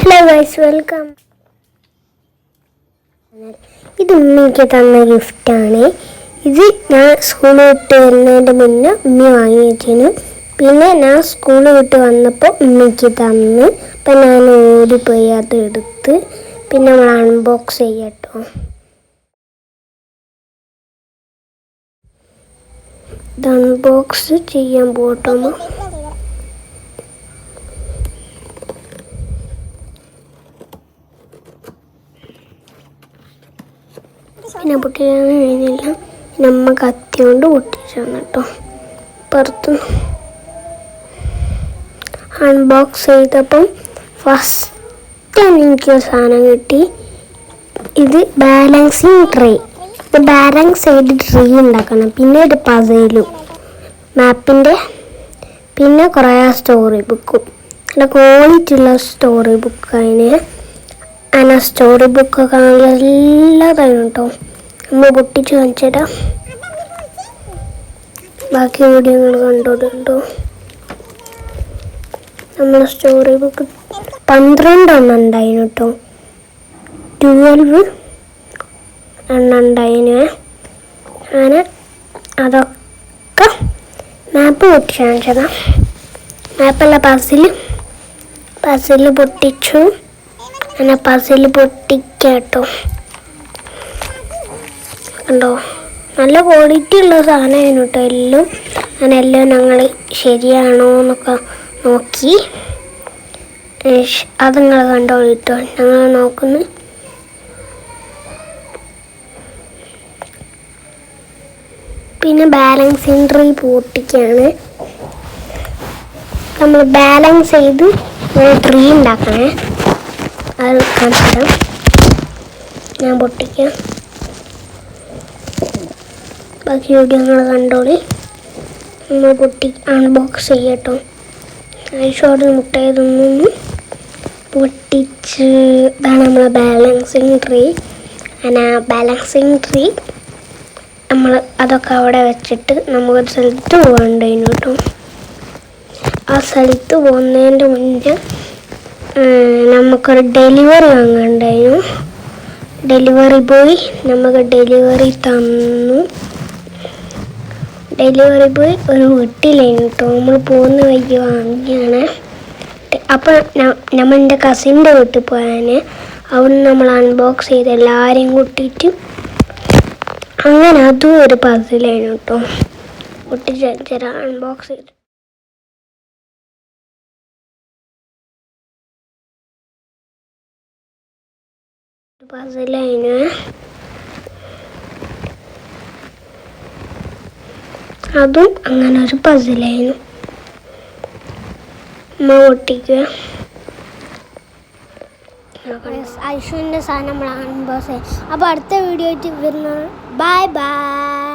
Hello guys, welcome. ഇത് ഉമ്മയ്ക്ക് തന്ന ഗിഫ്റ്റാണ്. ഇത് ഞാൻ സ്കൂൾ വിട്ട് വരുന്നതിൻ്റെ മുന്നേ ഉമ്മ വാങ്ങി വെച്ചിരുന്നു. പിന്നെ ഞാൻ സ്കൂൾ വിട്ട് വന്നപ്പോൾ ഉമ്മയ്ക്ക് തന്ന്. അപ്പം ഞാൻ ഓടിപ്പോയി അത് എടുത്ത്. പിന്നെ നമ്മൾ അൺബോക്സ് ചെയ്യട്ടോ. ഇത് അൺബോക്സ് ചെയ്യാൻ പോട്ടോ. പിന്നെ പൊട്ടിക്കാൻ കഴിഞ്ഞില്ല. നമ്മ കത്തി കൊണ്ട് പൊട്ടിച്ചാണ് കേട്ടോ. പുറത്ത് അൺബോക്സ് ചെയ്തപ്പം ഫസ്റ്റ് എനിക്ക് സാധനം കിട്ടി. ഇത് ബാലൻസിങ് ട്രേ. ഇത് ബാലൻസ് ചെയ്ത് ട്രീ ഉണ്ടാക്കണം. പിന്നെ ഒരു പസലും മാപ്പിൻ്റെ, പിന്നെ കുറേ സ്റ്റോറി ബുക്കും. നല്ല ക്വാളിറ്റി ഉള്ള സ്റ്റോറി ബുക്ക്. അതിന് സ്റ്റോറി ബുക്കൊക്കെ നല്ലതായിരുന്നു കേട്ടോ. നമ്മൾ പൊട്ടിച്ച് കാണിച്ചുതരാം. ബാക്കി വീഡിയോ നിങ്ങൾ കണ്ടോട്ടോ. നമ്മൾ സ്റ്റോറി ബുക്ക് 12 എണ്ണം ഉണ്ടായിരുന്നു കേട്ടോ. 12 എണ്ണം ഉണ്ടായിരുന്നു. അങ്ങനെ അതൊക്കെ മാപ്പ് പൊട്ടിച്ച് കാണിച്ചതാണ്. മാപ്പല്ല പസിൽ പൊട്ടിച്ചു. അങ്ങനെ പസിൽ പൊട്ടിക്കാട്ടോ. കണ്ടോ, നല്ല ക്വാളിറ്റി ഉള്ള സാധനമായിരുന്നു കേട്ടോ എല്ലാം. അങ്ങനെ എല്ലാം ഞങ്ങൾ ശരിയാണോ എന്നൊക്കെ നോക്കി. അത് നിങ്ങൾ കണ്ടോളൂ കേട്ടോ. ഞങ്ങൾ നോക്കുന്നു. പിന്നെ ബാലൻസിങ് ട്രീ പൊട്ടിക്കുകയാണ്. നമ്മൾ ബാലൻസ് ചെയ്ത് ട്രീ ഉണ്ടാക്കണേ. അത് കാണിച്ചു ഞാൻ പൊട്ടിക്കാം. ബാക്കി വീഡിയോ നിങ്ങൾ കണ്ടോളി. നമ്മൾ അൺബോക്സ് ചെയ്യട്ടോ. ഐഷോട് മുട്ടയതൊന്നും പൊട്ടിച്ച് ഇതാണ് നമ്മളെ ബാലൻസിങ് ട്രീ. അങ്ങനെ ബാലൻസിങ് ട്രീ നമ്മൾ അതൊക്കെ അവിടെ വെച്ചിട്ട് നമുക്കൊരു സ്ഥലത്ത് പോകണ്ടായിരുന്നു കേട്ടോ. ആ സ്ഥലത്ത് പോകുന്നതിൻ്റെ മുന്നേ നമുക്കൊരു ഡെലിവറി വാങ്ങണ്ടായിരുന്നു. ഡെലിവറി ബോയ് നമുക്ക് ഡെലിവറി തന്നു. ഡെലിവറി ബോയ് ഒരു വീട്ടിലായിരുന്നു കേട്ടോ. നമ്മൾ പോകുന്ന വഴിക്ക് വാങ്ങിയാണ്. അപ്പോൾ നമ്മൾ എൻ്റെ കസിൻ്റെ വീട്ടിൽ പോയാൽ അവിടെ നമ്മൾ അൺബോക്സ് ചെയ്ത് എല്ലാവരെയും കൂട്ടിയിട്ട് അങ്ങനെ അതും ഒരു പസിലായിരുന്നു കേട്ടോ. പൊട്ടിച്ച് അൺബോക്സ് ചെയ്ത് പസിലായിരുന്നു. അതും അങ്ങനെ ഒരു പസിലായിരുന്നു. പൊട്ടിക്കുക. ഐഷുവിൻ്റെ സാധനം നമ്മൾ അൺബോക്സ് ചെയ്യും. അപ്പോൾ അടുത്ത വീഡിയോ ആയിട്ട് വരുന്നത്. Bye bye.